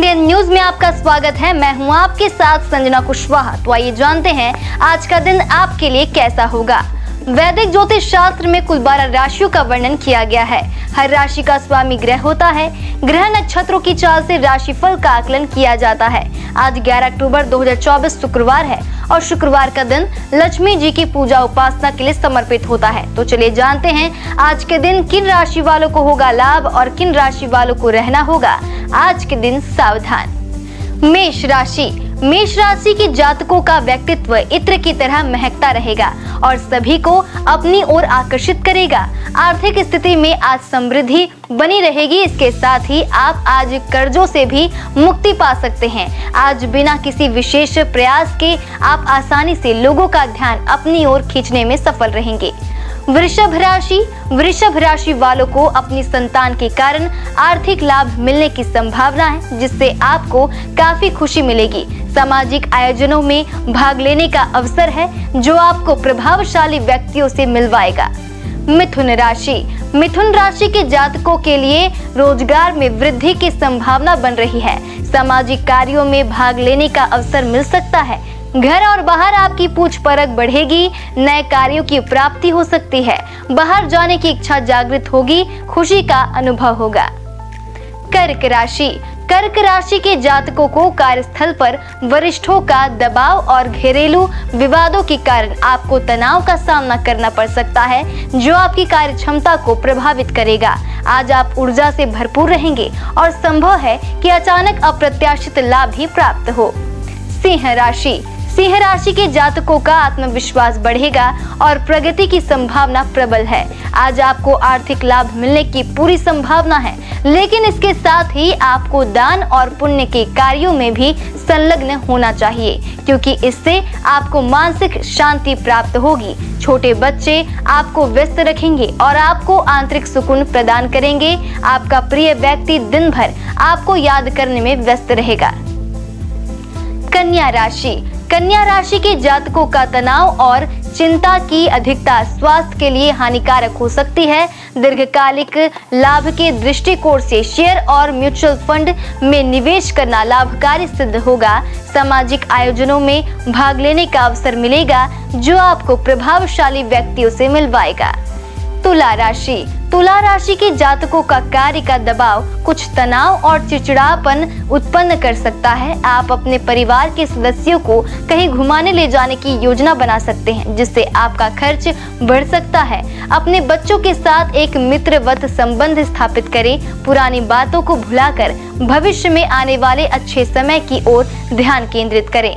CN news में आपका स्वागत है। मैं हूं आपके साथ संजना कुशवाहा। तो आइए जानते हैं आज का दिन आपके लिए कैसा होगा। वैदिक ज्योतिष शास्त्र में कुल 12 राशियों का वर्णन किया गया है। हर राशि का स्वामी ग्रह होता है। ग्रह नक्षत्रों की चाल से राशिफल का आकलन किया जाता है। आज 11 अक्टूबर 2024 शुक्रवार है और शुक्रवार का दिन लक्ष्मी जी की पूजा उपासना के लिए समर्पित होता है। तो चलिए जानते हैं आज के दिन किन राशि वालों को होगा लाभ और किन राशि वालों को रहना होगा आज के दिन सावधान। मेष राशि। मेष राशि के जातकों का व्यक्तित्व इत्र की तरह महकता रहेगा और सभी को अपनी ओर आकर्षित करेगा। आर्थिक स्थिति में आज समृद्धि बनी रहेगी। इसके साथ ही आप आज कर्जों से भी मुक्ति पा सकते हैं। आज बिना किसी विशेष प्रयास के आप आसानी से लोगों का ध्यान अपनी ओर खींचने में सफल रहेंगे। वृषभ राशि। वृषभ राशि वालों को अपनी संतान के कारण आर्थिक लाभ मिलने की संभावना है, जिससे आपको काफी खुशी मिलेगी। सामाजिक आयोजनों में भाग लेने का अवसर है जो आपको प्रभावशाली व्यक्तियों से मिलवाएगा। मिथुन राशि। मिथुन राशि के जातकों के लिए रोजगार में वृद्धि की संभावना बन रही है। सामाजिक कार्यों में भाग लेने का अवसर मिल सकता है। घर और बाहर आपकी पूछ परख बढ़ेगी। नए कार्यों की प्राप्ति हो सकती है। बाहर जाने की इच्छा जागृत होगी। खुशी का अनुभव होगा। कर्क राशि। कर्क राशि के जातकों को कार्यस्थल पर वरिष्ठों का दबाव और घरेलू विवादों के कारण आपको तनाव का सामना करना पड़ सकता है, जो आपकी कार्य क्षमता को प्रभावित करेगा। आज आप ऊर्जा से भरपूर रहेंगे और संभव है कि अचानक अप्रत्याशित लाभ भी प्राप्त हो। सिंह राशि। सिंह राशि के जातकों का आत्मविश्वास बढ़ेगा और प्रगति की संभावना प्रबल है। आज आपको आर्थिक लाभ मिलने की पूरी संभावना है, लेकिन इसके साथ ही आपको दान और पुण्य के कार्यों में भी संलग्न होना चाहिए, क्योंकि इससे आपको मानसिक शांति प्राप्त होगी। छोटे बच्चे आपको व्यस्त रखेंगे और आपको आंतरिक सुकून प्रदान करेंगे। आपका प्रिय व्यक्ति दिन भर आपको याद करने में व्यस्त रहेगा। कन्या राशि। कन्या राशि के जातकों का तनाव और चिंता की अधिकता स्वास्थ्य के लिए हानिकारक हो सकती है। दीर्घकालिक लाभ के दृष्टिकोण से शेयर और म्यूचुअल फंड में निवेश करना लाभकारी सिद्ध होगा। सामाजिक आयोजनों में भाग लेने का अवसर मिलेगा, जो आपको प्रभावशाली व्यक्तियों से मिलवाएगा। तुला राशि। तुला राशि के जातकों का कार्य का दबाव कुछ तनाव और चिड़चिड़ापन उत्पन्न कर सकता है। आप अपने परिवार के सदस्यों को कहीं घुमाने ले जाने की योजना बना सकते हैं, जिससे आपका खर्च बढ़ सकता है। अपने बच्चों के साथ एक मित्रवत संबंध स्थापित करें। पुरानी बातों को भुलाकर भविष्य में आने वाले अच्छे समय की ओर ध्यान केंद्रित करें।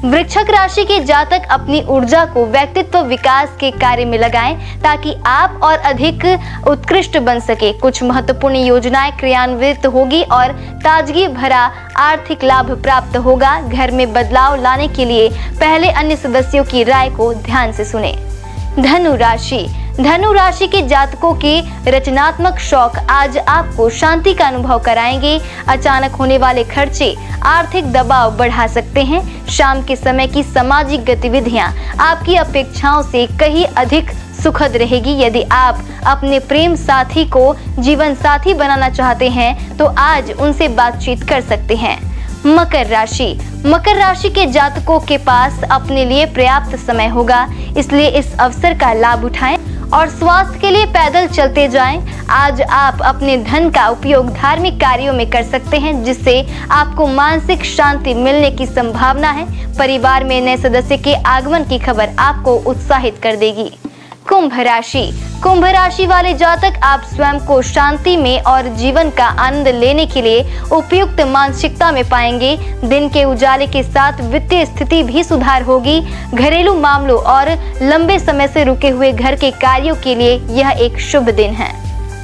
वृश्चिक राशि के जातक अपनी ऊर्जा को व्यक्तित्व विकास के कार्य में लगाएं, ताकि आप और अधिक उत्कृष्ट बन सके। कुछ महत्वपूर्ण योजनाएं क्रियान्वित होगी और ताजगी भरा आर्थिक लाभ प्राप्त होगा। घर में बदलाव लाने के लिए पहले अन्य सदस्यों की राय को ध्यान से सुनें। धनु राशि। धनु राशि के जातकों के रचनात्मक शौक आज आपको शांति का अनुभव कराएंगे। अचानक होने वाले खर्चे आर्थिक दबाव बढ़ा सकते हैं। शाम के समय की सामाजिक गतिविधियां आपकी अपेक्षाओं से कहीं अधिक सुखद रहेगी। यदि आप अपने प्रेम साथी को जीवन साथी बनाना चाहते हैं तो आज उनसे बातचीत कर सकते हैं। मकर राशि। मकर राशि के जातकों के पास अपने लिए पर्याप्त समय होगा, इसलिए इस अवसर का लाभ उठाएं और स्वास्थ्य के लिए पैदल चलते जाएं। आज आप अपने धन का उपयोग धार्मिक कार्यों में कर सकते हैं, जिससे आपको मानसिक शांति मिलने की संभावना है। परिवार में नए सदस्य के आगमन की खबर आपको उत्साहित कर देगी। कुंभ राशि। कुंभ राशि वाले जातक आप स्वयं को शांति में और जीवन का आनंद लेने के लिए उपयुक्त मानसिकता में पाएंगे। दिन के उजाले के साथ वित्तीय स्थिति भी सुधार होगी। घरेलू मामलों और लंबे समय से रुके हुए घर के कार्यों के लिए यह एक शुभ दिन है।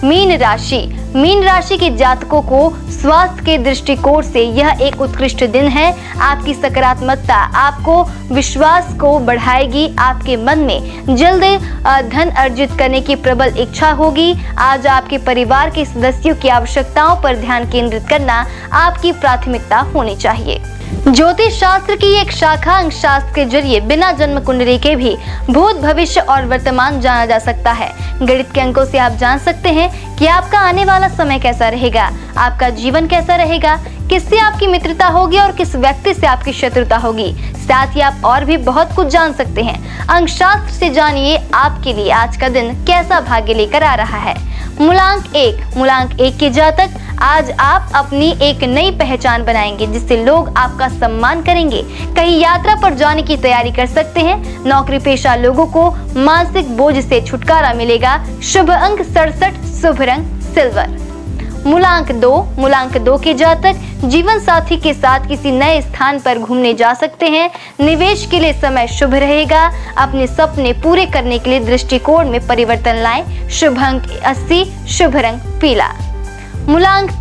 मीन राशि। मीन राशि के जातकों को स्वास्थ्य के दृष्टिकोण से यह एक उत्कृष्ट दिन है। आपकी सकारात्मकता आपको विश्वास को बढ़ाएगी। आपके मन में जल्द धन अर्जित करने की प्रबल इच्छा होगी। आज आपके परिवार के सदस्यों की आवश्यकताओं पर ध्यान केंद्रित करना आपकी प्राथमिकता होनी चाहिए। ज्योतिष शास्त्र की एक शाखा अंक शास्त्र के जरिए बिना जन्म कुंडली के भी भूत, भविष्य और वर्तमान जाना जा सकता है। गणित के अंकों से आप जान सकते हैं कि आपका आने वाला समय कैसा रहेगा, आपका जीवन कैसा रहेगा, किससे आपकी मित्रता होगी और किस व्यक्ति से आपकी शत्रुता होगी। साथ ही आप और भी बहुत कुछ जान सकते हैं। अंकशास्त्र से जानिए आपके लिए आज का दिन कैसा भाग्य लेकर आ रहा है। मूलांक एक के जातक, आज आप अपनी एक नई पहचान बनाएंगे जिससे लोग आपका सम्मान करेंगे। कहीं यात्रा पर जाने की तैयारी कर सकते हैं। नौकरी पेशा लोगों को मानसिक बोझ से छुटकारा मिलेगा। शुभ अंक 67, शुभ रंग सिल्वर। मूलांक दो के जातक, जीवन साथी के साथ किसी नए स्थान पर घूमने जा सकते हैं। निवेश के लिए समय शुभ रहेगा। अपने सपने पूरे करने के लिए दृष्टिकोण में परिवर्तन लाएं। शुभ अंक 80, शुभ रंग पीला। मूलांक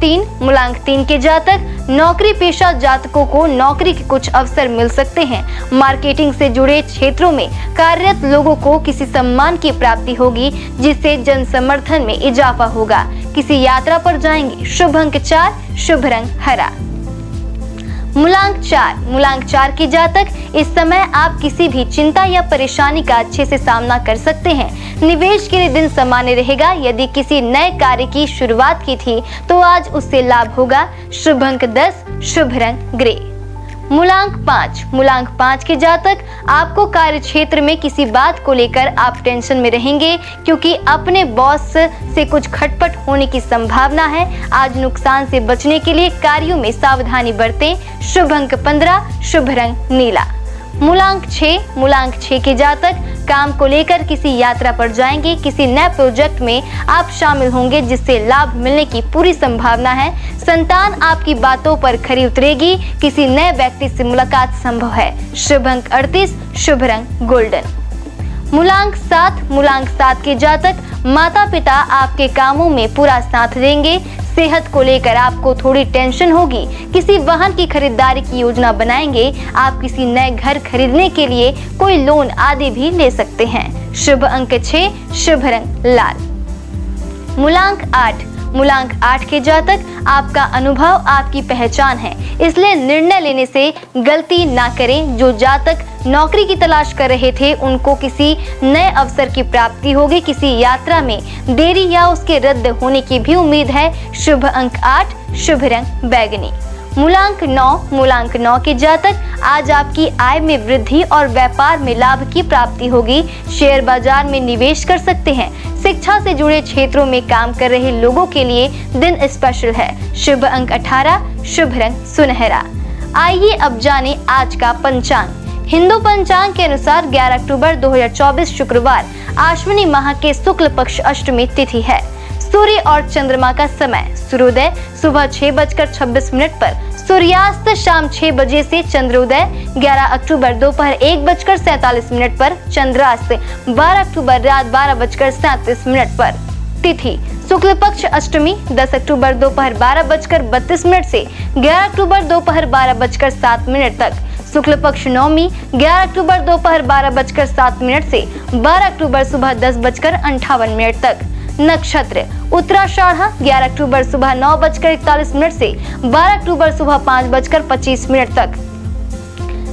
तीन के जातक, नौकरी पेशा जातकों को नौकरी के कुछ अवसर मिल सकते हैं। मार्केटिंग से जुड़े क्षेत्रों में कार्यरत लोगों को किसी सम्मान की प्राप्ति होगी जिससे जन समर्थन में इजाफा होगा। किसी यात्रा पर जाएंगे। शुभ अंक 4, शुभ रंग हरा। मूलांक 4 के जातक, इस समय आप किसी भी चिंता या परेशानी का अच्छे से सामना कर सकते हैं। निवेश के लिए दिन सामान्य रहेगा। यदि किसी नए कार्य की शुरुआत की थी तो आज उससे लाभ होगा। शुभ अंक 10, शुभ रंग ग्रे। मूलांक 5 के जातक, आपको कार्य क्षेत्र में किसी बात को लेकर आप टेंशन में रहेंगे क्योंकि अपने बॉस से कुछ खटपट होने की संभावना है। आज नुकसान से बचने के लिए कार्यों में सावधानी बरतें। शुभ अंक 15, शुभ रंग नीला। मूलांक 6 के जातक, काम को लेकर किसी यात्रा पर जाएंगे। किसी नए प्रोजेक्ट में आप शामिल होंगे जिससे लाभ मिलने की पूरी संभावना है। संतान आपकी बातों पर खरी उतरेगी। किसी नए व्यक्ति से मुलाकात संभव है। शुभ अंक 38, शुभ रंग गोल्डन। मूलांक 7 के जातक, माता पिता आपके कामों में पूरा साथ देंगे। सेहत को लेकर आपको थोड़ी टेंशन होगी। किसी वाहन की खरीदारी की योजना बनाएंगे। आप किसी नए घर खरीदने के लिए कोई लोन आदि भी ले सकते हैं। शुभ अंक 6, शुभ रंग लाल। मूलांक 8 के जातक, आपका अनुभव आपकी पहचान है, इसलिए निर्णय लेने से गलती ना करें। जो जातक नौकरी की तलाश कर रहे थे उनको किसी नए अवसर की प्राप्ति होगी। किसी यात्रा में देरी या उसके रद्द होने की भी उम्मीद है। शुभ अंक 8, शुभ रंग बैगनी। मूलांक 9 के जातक, आज आपकी आय में वृद्धि और व्यापार में लाभ की प्राप्ति होगी। शेयर बाजार में निवेश कर सकते हैं। शिक्षा से जुड़े क्षेत्रों में काम कर रहे लोगों के लिए दिन स्पेशल है। शुभ अंक 18, शुभ रंग सुनहरा। आइए अब जाने आज का पंचांग। हिंदू पंचांग के अनुसार 11 अक्टूबर 2024 शुक्रवार आश्विनी माह के शुक्ल पक्ष अष्टमी तिथि है। सूर्य और चंद्रमा का समय, सूर्योदय सुबह 6:26 पर, सूर्यास्त शाम 6 बजे से, चंद्रोदय 11 अक्टूबर दोपहर 1:47 पर, चंद्रास्त 12 अक्टूबर रात 12:37 पर। तिथि शुक्ल पक्ष अष्टमी 10 अक्टूबर दोपहर 12:32 से 11 अक्टूबर दोपहर 12:07 तक। शुक्ल पक्ष नवमी 11 अक्टूबर दोपहर 12:07 से 12 अक्टूबर सुबह 10:58 तक। नक्षत्र उत्तराषाढ़ 11 अक्टूबर सुबह 9:41 से 12 अक्टूबर सुबह 5:25 तक।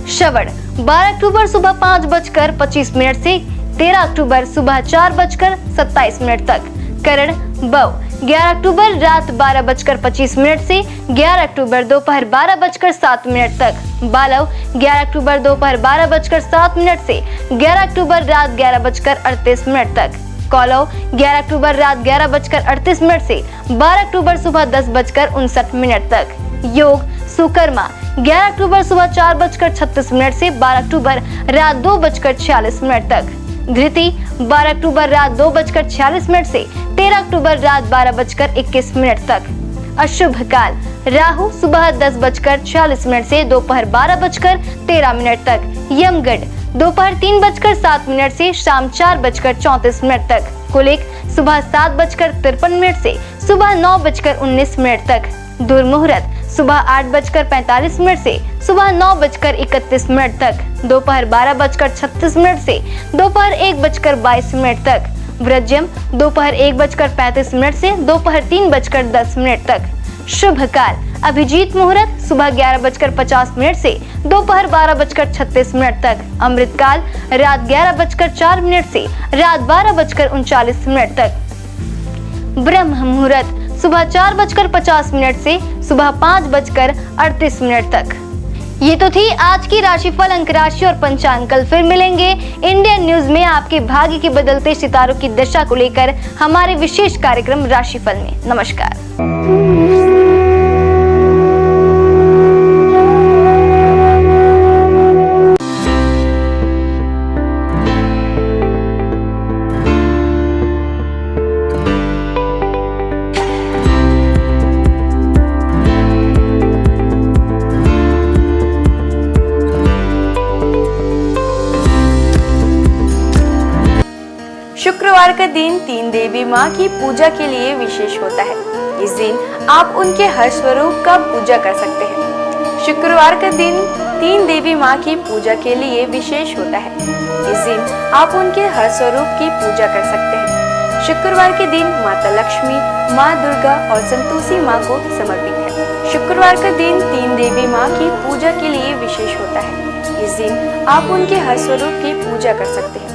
श्रवण 12 अक्टूबर सुबह 5:25 से 13 अक्टूबर सुबह 4:27 तक। करण बव 11 अक्टूबर रात 12:25 से 11 अक्टूबर दोपहर 12:07 तक। बालव 11 अक्टूबर दोपहर 12:07 से 11 अक्टूबर रात 11:38 तक। कौलव 11 अक्टूबर रात 11:38 से 12 अक्टूबर सुबह 10:59 तक। योग सुकर्मा 11 अक्टूबर सुबह 4:36 से 12 अक्टूबर रात 2:46 तक। धृति 12 अक्टूबर रात 2:46 से 13 अक्टूबर रात 12:21 तक। अशुभ काल राहु सुबह 10:46 से दोपहर 12:13 तक। यमगढ़ दोपहर 3:07 से शाम 4:34 तक। कुलिक सुबह 7:53 से सुबह 9:19 तक। दुर्मुहूर्त सुबह 8:45 से सुबह 9:31 तक। दोपहर 12:36 से दोपहर 1:22 तक। व्रजम दोपहर 1:35 से दोपहर 3:10 तक। शुभ काल अभिजीत मुहूर्त सुबह 11:50 से दोपहर 12:36 तक। अमृत काल रात 11:04 से रात 12:39 तक। ब्रह्म मुहूर्त सुबह 4:50 से सुबह 5:38 तक। ये तो थी आज की राशिफल, अंक राशि और पंचांग। कल फिर मिलेंगे इंडियन न्यूज में आपके भाग्य के बदलते सितारों की दशा को लेकर हमारे विशेष कार्यक्रम राशिफल में। नमस्कार। शुक्रवार का दिन तीन देवी माँ की पूजा के लिए विशेष होता है। इस दिन आप उनके हर स्वरूप का पूजा कर सकते हैं। शुक्रवार का दिन तीन देवी माँ की पूजा के लिए विशेष होता है। इस दिन आप उनके हर स्वरूप की पूजा कर सकते हैं। शुक्रवार के दिन माता लक्ष्मी, माँ दुर्गा और संतोषी माँ को समर्पित है। शुक्रवार का दिन तीन देवी माँ की पूजा के लिए विशेष होता है। इस दिन आप उनके हर स्वरूप की पूजा कर सकते हैं।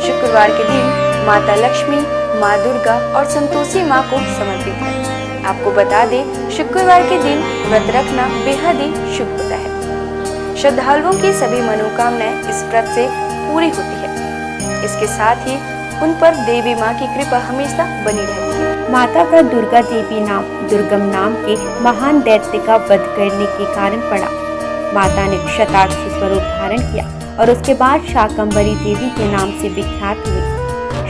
शुक्रवार के दिन माता लक्ष्मी, माँ दुर्गा और संतोषी माँ को समर्पित है। आपको बता दें, शुक्रवार के दिन व्रत रखना बेहद ही शुभ होता है। श्रद्धालुओं की सभी मनोकामनाएं इस व्रत से पूरी होती है। इसके साथ ही उन पर देवी माँ की कृपा हमेशा बनी रहती है। माता का दुर्गा देवी नाम दुर्गम नाम के महान दैत्य का वध करने के कारण पड़ा। माता ने शताक्षी स्वरूप धारण किया और उसके बाद शाकंभरी देवी के नाम से विख्यात हुई।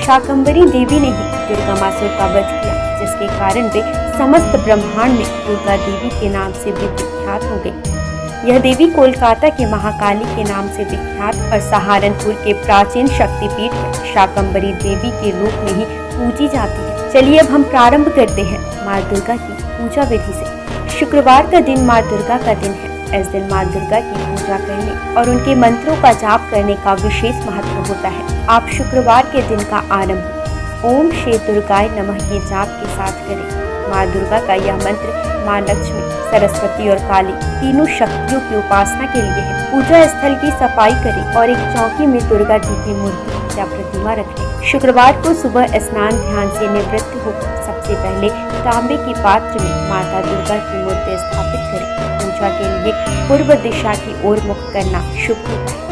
शाकंभरी देवी ने ही दुर्गामासुर का वध किया, जिसके कारण वे समस्त ब्रह्मांड में दुर्गा देवी के नाम से भी विख्यात हो गई। यह देवी कोलकाता के महाकाली के नाम से विख्यात और सहारनपुर के प्राचीन शक्तिपीठ है शाकंभरी देवी के रूप में ही पूजी जाती है। चलिए अब हम प्रारंभ करते हैं माँ दुर्गा की पूजा विधि से। शुक्रवार का दिन माँ दुर्गा का दिन है। इस दिन माँ दुर्गा की पूजा करने और उनके मंत्रों का जाप करने का विशेष महत्व होता है। आप शुक्रवार के दिन का आरंभ ओम श्री दुर्गाय नमः के जाप के साथ करें। माँ दुर्गा का यह मंत्र माँ लक्ष्मी, सरस्वती और काली तीनों शक्तियों की उपासना के लिए है। पूजा स्थल की सफाई करें और एक चौकी में दुर्गा जी की मूर्ति या प्रतिमा रखें। शुक्रवार को सुबह स्नान ध्यान से निवृत्त होकर सबसे पहले तांबे के पात्र में माता दुर्गा की मूर्ति स्थापित करें। पूजा के लिए पूर्व दिशा की ओर मुख करना शुभ होता है।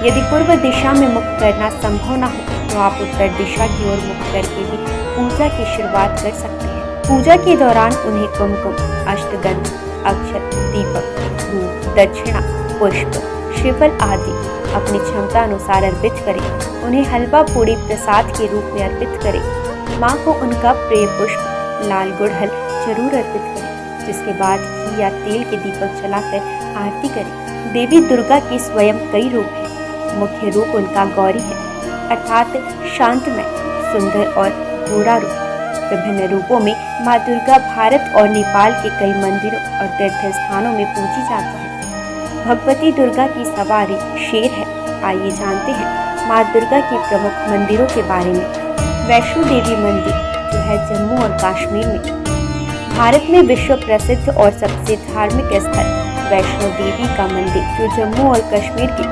यदि पूर्व दिशा में मुख करना संभव न हो तो आप उत्तर दिशा की ओर मुख करके भी पूजा की शुरुआत कर सकते हैं। पूजा के दौरान उन्हें कुमकुम, अष्टगंध, अक्षत, दीपक, धूप, दक्षिणा, पुष्प, श्रीफल आदि अपनी क्षमता अनुसार अर्पित करें। उन्हें हलवा पूड़ी प्रसाद के रूप में अर्पित करें। माँ को उनका प्रिय पुष्प लाल गुड़हल जरूर अर्पित करें, जिसके बाद घी या तेल के दीपक जलाकर आरती करें। देवी दुर्गा के स्वयं कई रूप हैं। मुख्य रूप उनका गौरी है, अर्थात शांतमय, सुंदर और गोरा रूप। विभिन्न रूपों में माँ दुर्गा भारत और नेपाल के कई मंदिरों और तीर्थ स्थानों में पूजी जाती है। भगवती दुर्गा की सवारी शेर है। आइए जानते हैं माँ दुर्गा के प्रमुख मंदिरों के बारे में। वैष्णो देवी मंदिर जो है जम्मू और कश्मीर में। भारत में विश्व प्रसिद्ध और सबसे धार्मिक स्थल वैष्णो देवी का मंदिर जो जम्मू और कश्मीर के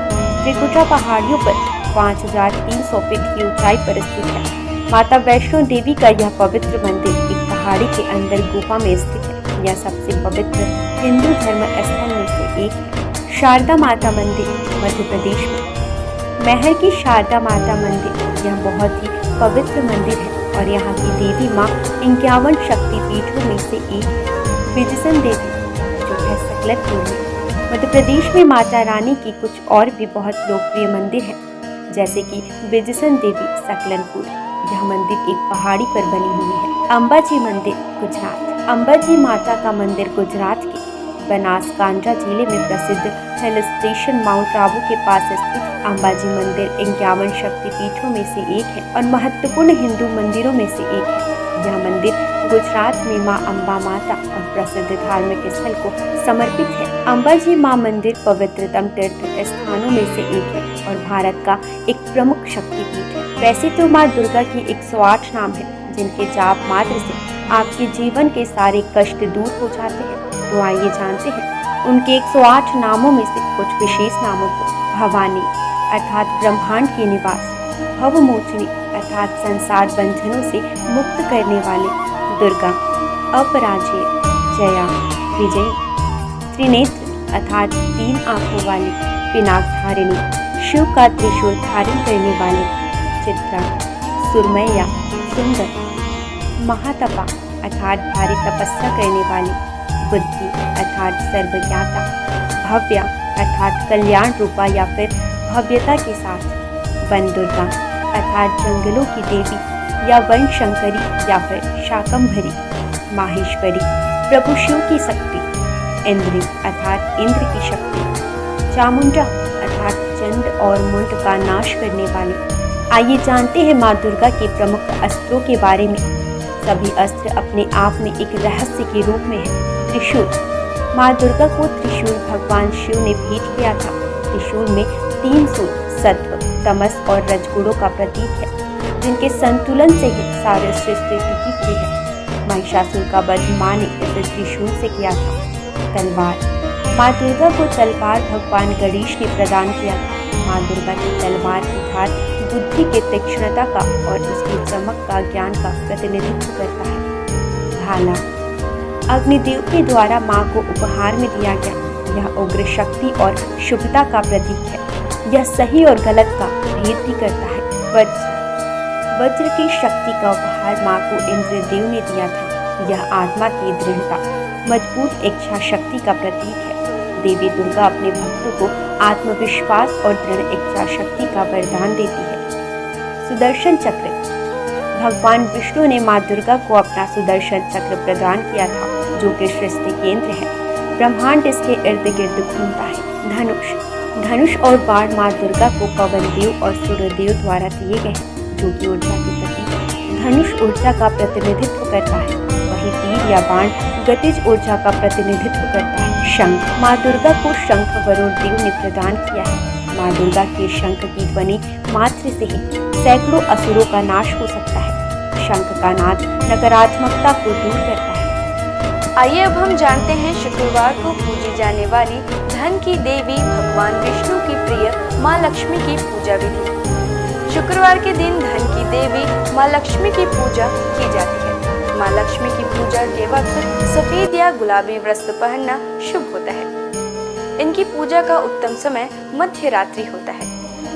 त्रिकुटा पहाड़ियों पर 5300 फीट की ऊंचाई पर स्थित है। माता वैष्णो देवी का यह पवित्र मंदिर एक पहाड़ी के अंदर गुफा में स्थित है। यह सबसे पवित्र हिंदू धर्म स्थल में से एक है। शारदा माता मंदिर मध्य प्रदेश में। महर की शारदा माता मंदिर यह बहुत ही पवित्र मंदिर है और यहाँ की देवी माँ 51 शक्तिपीठों में से एक है। विजयसन देवी जो है सकलनपुर में। मध्य प्रदेश में माता रानी की कुछ और भी बहुत लोकप्रिय मंदिर हैं, जैसे कि विजयसन देवी सकलनपुर। यह मंदिर एक पहाड़ी पर बनी हुई है। अंबाजी मंदिर गुजरात। अंबाजी माता का मंदिर गुजरात के बनासकांठा जिले में प्रसिद्ध हिल स्टेशन माउंट आबू के पास स्थित अंबाजी मंदिर 51 शक्तिपीठों में से एक है और महत्वपूर्ण हिंदू मंदिरों में से एक है। यह मंदिर गुजरात में मां अम्बा माता और प्रसिद्ध धार्मिक स्थल को समर्पित है। अंबाजी मां मंदिर पवित्रतम तीर्थ स्थानों में से एक है और भारत का एक प्रमुख शक्तिपीठ है। वैसे तो मां दुर्गा की 108 नाम है, जिनके जाप मात्र से आपके जीवन के सारे कष्ट दूर हो जाते हैं। तो आइए जानते हैं उनके 108 नामों में से कुछ विशेष नामों को। भवानी अर्थात ब्रह्मांड की निवास, भवमोचनी अर्थात संसार बंधनों से मुक्त करने वाले, दुर्गा अपराजेय, जया विजयी, त्रिनेत्र अर्थात 3 आंखों वाली, पिनाकधारिणी शिव का त्रिशूल धारण करने वाले, चित्रा सुरमैया सुंदर, महातपा अर्थात भारी तपस्या करने वाली, बुद्धि अर्थात सर्वज्ञाता, भव्या अर्थात कल्याण रूपा या फिर भव्यता के साथ, वन दुर्गा अर्थात जंगलों की देवी या वन शंकरी या फिर शाकंभरी, माहेश्वरी प्रभु शिव की शक्ति, इंद्री अर्थात इंद्र की शक्ति, चामुंडा अर्थात चंड और मुंड का नाश करने वाली। आइए जानते हैं माँ दुर्गा के प्रमुख अस्त्रों के बारे में। सभी अस्त्र अपने आप में एक रहस्य के रूप में है। त्रिशूल, माँ दुर्गा को त्रिशूल भगवान शिव ने भेंट किया था। त्रिशूल में 3 सूल सत्व, तमस और रजगुणों का प्रतीक है, जिनके संतुलन से ही सारे सृष्टि टिकी हुई है। महिषासुर का वध माँ ने इसे त्रिशूल से किया था। तलवार, माँ दुर्गा को तलवार भगवान गणेश ने प्रदान किया था। माँ दुर्गा की तलवार की धार बुद्धि के तीक्ष्णता का और उसकी चमक का ज्ञान का प्रतिनिधित्व करता है। भाला, अग्निदेव के द्वारा माँ को उपहार में दिया गया। यह उग्र शक्ति और शुभता का प्रतीक है। यह सही और गलत का भेद भी करता है। वज्र, वज्र की शक्ति का उपहार माँ को इंद्रदेव ने दिया था। यह आत्मा की दृढ़ता, मजबूत इच्छा शक्ति का प्रतीक है। देवी दुर्गा अपने भक्तों को आत्मविश्वास और दृढ़ इच्छा शक्ति का वरदान देती है। सुदर्शन चक्र, भगवान विष्णु ने माँ दुर्गा को अपना सुदर्शन चक्र प्रदान किया था, जो कि सृष्टि केंद्र है। ब्रह्मांड इसके इर्द गिर्द घूमता है। धनुष, धनुष और बाण माँ दुर्गा को पवन देव और सूर्यदेव द्वारा दिए गए हैं, जो कि ऊर्जा की प्रतीक है। धनुष ऊर्जा का प्रतिनिधित्व करता है, वही तीर या बाण गतिज ऊर्जा का प्रतिनिधित्व करता है। शंख, माँ दुर्गा को शंख वरुण देव ने प्रदान किया है। माँ दुर्गा के शंख की ध्वनि मात्र से ही सैकड़ों असुरों का नाश हो सकता है। शंख का नाद नकारात्मकता को दूर करता है। आइए अब हम जानते हैं शुक्रवार को पूजी जाने वाली धन की देवी भगवान विष्णु की प्रिय माँ लक्ष्मी की पूजा विधि। शुक्रवार के दिन धन की देवी माँ लक्ष्मी की पूजा की जाती है। माँ लक्ष्मी की पूजा के वक्त सफेद या गुलाबी वस्त्र पहनना शुभ होता है। इनकी पूजा का उत्तम समय मध्य रात्रि होता है।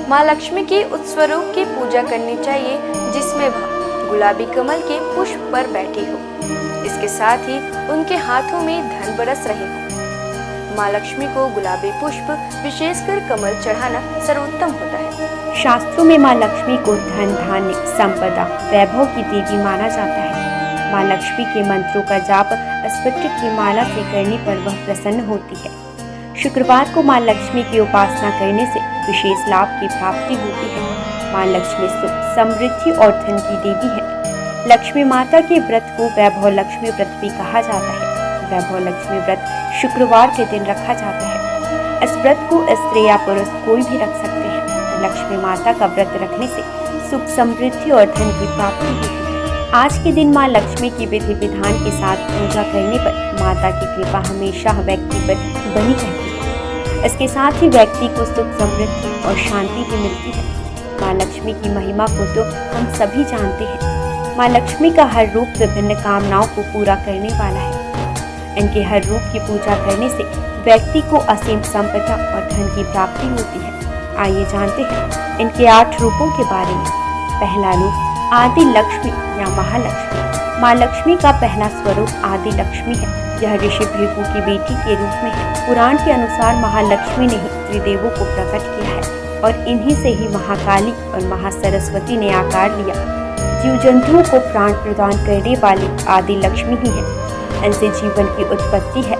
माँ लक्ष्मी की उस स्वरूप की पूजा करनी चाहिए जिसमें वह गुलाबी कमल के पुष्प पर बैठी हो। इसके साथ ही उनके हाथों में धन बरस रहे हो। माँ लक्ष्मी को गुलाबी पुष्प विशेषकर कमल चढ़ाना सर्वोत्तम होता है। शास्त्रों में माँ लक्ष्मी को धन, धान्य, संपदा, वैभव की देवी माना जाता है। माँ लक्ष्मी के मंत्रों का जाप स्फटिक की माला से करने पर वह प्रसन्न होती है। शुक्रवार को माँ लक्ष्मी की उपासना करने से विशेष लाभ की प्राप्ति होती है। माँ लक्ष्मी सुख, समृद्धि और धन की देवी है। लक्ष्मी माता के व्रत को वैभव लक्ष्मी व्रत भी कहा जाता है। वैभव लक्ष्मी व्रत शुक्रवार के दिन रखा जाता है। इस व्रत को स्त्री या पुरुष कोई भी रख सकते हैं। लक्ष्मी माता का व्रत रखने से सुख, समृद्धि और धन की प्राप्ति होती है। आज के दिन माँ लक्ष्मी की विधि विधान के साथ पूजा करने पर माता की कृपा हमेशा व्यक्ति पर बनी रहती है। इसके साथ ही व्यक्ति को सुख, समृद्धि और शांति भी मिलती है। माँ लक्ष्मी की महिमा को तो हम सभी जानते हैं। माँ लक्ष्मी का हर रूप विभिन्न कामनाओं को पूरा करने वाला है। इनके हर रूप की पूजा करने से व्यक्ति को असीम संपदा और धन की प्राप्ति होती है। आइए जानते हैं इनके 8 रूपों के बारे में। पहला रूप आदि लक्ष्मी या महालक्ष्मी। माँ लक्ष्मी का पहला स्वरूप आदि लक्ष्मी है। यह ऋषि भृगु की बेटी के रूप में है। पुराण के अनुसार महालक्ष्मी ने ही त्रिदेवों को प्रकट किया है और इन्हीं से ही महाकाली और महासरस्वती ने आकार लिया। जीव जंतुओं को प्राण प्रदान करने वाली आदि लक्ष्मी ही है। इनसे जीवन की उत्पत्ति है।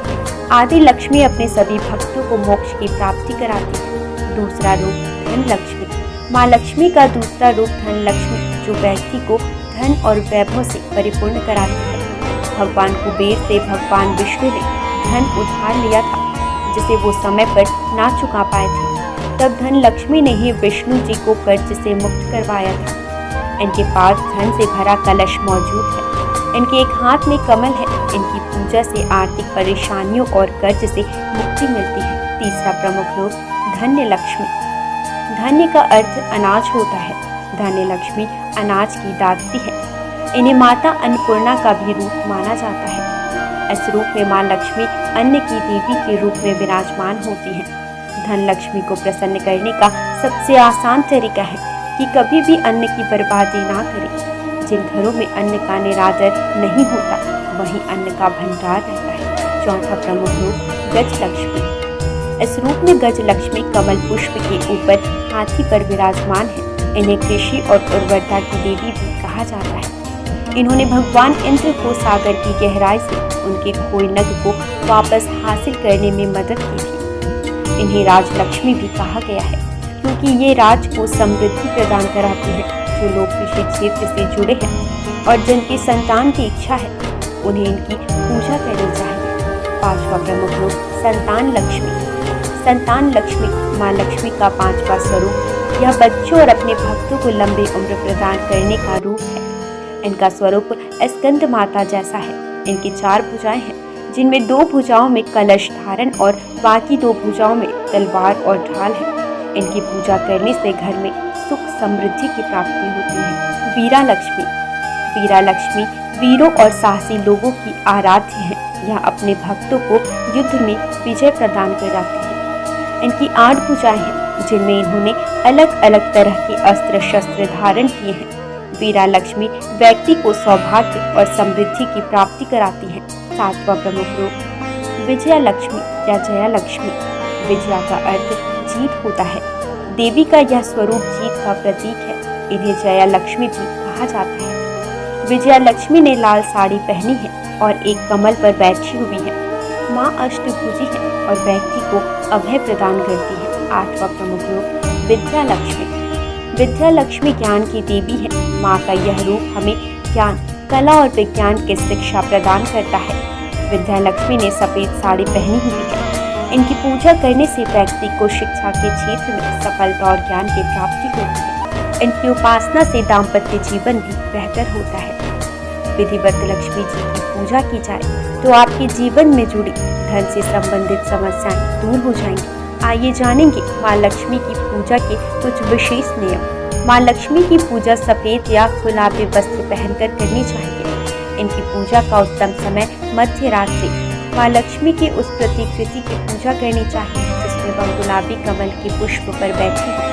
आदि लक्ष्मी अपने सभी भक्तों को मोक्ष की प्राप्ति कराती है। दूसरा रूप धन लक्ष्मी। माँ लक्ष्मी का दूसरा रूप धन लक्ष्मी, जो व्यक्ति को धन और वैभव से परिपूर्ण कराती है। भगवान कुबेर से भगवान विष्णु ने धन उधार लिया था, जिसे वो समय पर ना चुका पाए थे। तब धन लक्ष्मी ने ही विष्णु जी को कर्ज से मुक्त करवाया था। इनके पास धन से भरा कलश मौजूद है। इनके एक हाथ में कमल है। इनकी पूजा से आर्थिक परेशानियों और कर्ज से मुक्ति मिलती है। तीसरा प्रमुख रूप धन्य लक्ष्मी। धन्य का अर्थ अनाज होता है। धान्य लक्ष्मी अनाज की दात्री है। इन्हें माता अन्नपूर्णा का भी रूप माना जाता है। इस रूप में मां लक्ष्मी अन्न की देवी के रूप में विराजमान होती हैं। धन लक्ष्मी को प्रसन्न करने का सबसे आसान तरीका है कि कभी भी अन्न की बर्बादी ना करें। जिन घरों में अन्न का निरादर नहीं होता वहीं अन्न का भंडार रहता है। चौथा प्रमुख रूप गज लक्ष्मी। इस रूप में गज लक्ष्मी कमल पुष्प के ऊपर हाथी पर विराजमान है। इन्हें कृषि और उर्वरता की देवी भी कहा जाता है। इन्होंने भगवान इंद्र को सागर की गहराई से उनके खोए नग को वापस हासिल करने में मदद की थी। इन्हें राजलक्ष्मी भी कहा गया है क्योंकि ये राज को समृद्धि प्रदान कराती है। जो लोग कृषि क्षेत्र से जुड़े हैं और जिनकी संतान की इच्छा है उन्हें इनकी पूजा करनी चाहिए। पांचवा प्रमुख रूप संतान लक्ष्मी। संतान लक्ष्मी मां लक्ष्मी का पांचवा स्वरूप यह बच्चों और अपने भक्तों को लंबी उम्र प्रदान करने का रूप है। इनका स्वरूप स्कंद माता जैसा है। इनकी 4 भुजाएं हैं जिनमें 2 भुजाओं में कलश धारण और बाकी 2 भुजाओं में तलवार और ढाल है। इनकी पूजा करने से घर में सुख समृद्धि की प्राप्ति होती है। वीरा लक्ष्मी। वीरा लक्ष्मी वीरों और साहसी लोगों की आराध्य है। यह अपने भक्तों को युद्ध में विजय प्रदान कराती है। इनकी 8 भुजाएं हैं जिनमें इन्होंने अलग अलग तरह के अस्त्र शस्त्र धारण किए हैं। वीरा लक्ष्मी व्यक्ति को सौभाग्य और समृद्धि की प्राप्ति कराती है। 7वां प्रमुख रूप विजया लक्ष्मी या जया लक्ष्मी। विजया का अर्थ जीत होता है। देवी का यह स्वरूप जीत का प्रतीक है। इन्हें जया लक्ष्मी भी कहा जाता है। विजया लक्ष्मी ने लाल साड़ी पहनी है और एक कमल पर बैठी हुई है। मां अष्टभुजी है और व्यक्ति को अभय प्रदान करती है। 8वां प्रमुख रूप विद्या लक्ष्मी। विद्या लक्ष्मी ज्ञान की देवी है। मां का यह रूप हमें ज्ञान, कला और विज्ञान की शिक्षा प्रदान करता है। विद्या लक्ष्मी ने सफेद साड़ी पहनी हुई है। इनकी पूजा करने से व्यक्ति को शिक्षा के क्षेत्र में सफलता और ज्ञान की प्राप्ति होती है। इनकी उपासना से दाम्पत्य जीवन भी बेहतर होता है। विधिवत लक्ष्मी जी की पूजा की जाए तो आपके जीवन में जुड़ी धन से संबंधित समस्याएं दूर हो जाएंगी। आइए जानेंगे मां लक्ष्मी की पूजा के कुछ विशेष नियम। मां लक्ष्मी की पूजा सफेद या गुलाबी वस्त्र पहनकर करनी चाहिए। इनकी पूजा का उत्तम समय मध्य रात्रि। मां लक्ष्मी की उस प्रतिकृति की पूजा करनी चाहिए जिसमें वह गुलाबी कमल के पुष्प पर बैठी हो।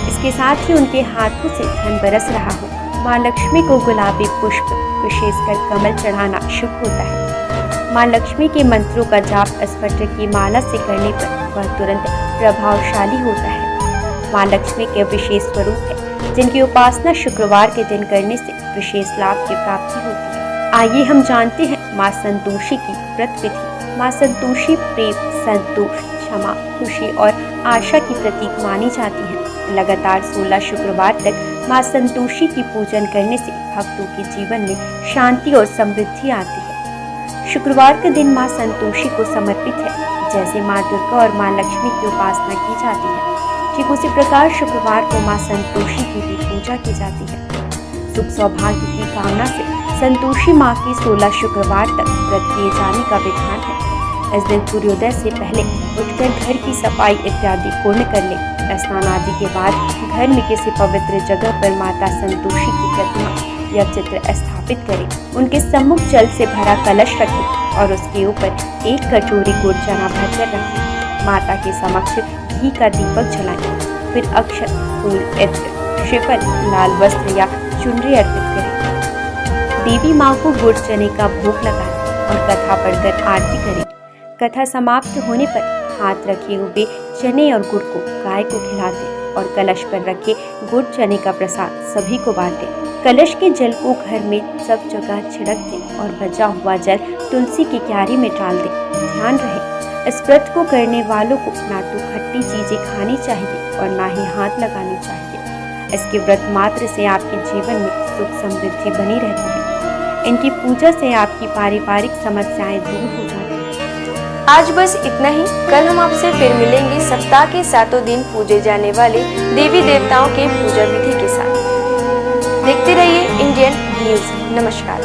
इसके साथ ही उनके हाथों से धन बरस रहा हो। मां लक्ष्मी को गुलाबी पुष्प, विशेषकर कमल चढ़ाना शुभ होता है। मां लक्ष्मी के मंत्रों का जाप स्फटिक की माला से करने पर वह तुरंत प्रभावशाली होता है। मां लक्ष्मी के विशेष स्वरूप है जिनकी उपासना शुक्रवार के दिन करने से विशेष लाभ की प्राप्ति होती है। आइए हम जानते हैं मां संतोषी की व्रत विधि। मां संतोषी प्रेम, संतोष, क्षमा, खुशी और आशा की प्रतीक मानी जाती है। लगातार 16 शुक्रवार तक मां संतोषी की पूजन करने से भक्तों के जीवन में शांति और समृद्धि आती है। शुक्रवार का दिन मां संतोषी को समर्पित है। जैसे मां दुर्गा और मां लक्ष्मी की उपासना की जाती है, ठीक उसी प्रकार शुक्रवार को मां संतोषी की भी पूजा की जाती है। सुख सौभाग्य की कामना से संतोषी मां की 16 शुक्रवार तक व्रत किए जाने का विधान है। इस दिन सूर्योदय से पहले उठकर घर की सफाई इत्यादि पूर्ण कर ले। स्नान आदि के बाद घर में किसी पवित्र जगह पर माता संतोषी की प्रतिमा या चित्र स्थापित करें। उनके सम्मुख जल से भरा कलश रखें और उसके ऊपर एक कटोरी गुड़ चना भरकर रखें। माता के समक्ष घी का दीपक जलाएं। फिर अक्षत, फूल, इत्र, श्रीफल, लाल वस्त्र या चुनरी अर्पित करें। देवी माँ को गुड़ चने का भोग लगाएं और कथा पढ़कर आरती करें। कथा समाप्त होने पर हाथ रखे हुए चने और गुड़ को गाय को खिला दें और कलश पर रखे गुड़ चने का प्रसाद सभी को बांटें। कलश के जल को घर में सब जगह छिड़क दें और बचा हुआ जल तुलसी की क्यारी में डाल दें। ध्यान रहे, इस व्रत को करने वालों को ना तो खट्टी चीजें खानी चाहिए और ना ही हाथ लगानी चाहिए। इसके व्रत मात्र से आपके जीवन में सुख समृद्धि बनी रहती है। इनकी पूजा से आपकी पारिवारिक समस्याएं दूर हो जाती हैं। आज बस इतना ही। कल हम आपसे फिर मिलेंगे सप्ताह के 7 दिन पूजे जाने वाले देवी देवताओं के पूजा विधि के साथ। देखते रहिए इंडियन न्यूज़। नमस्कार।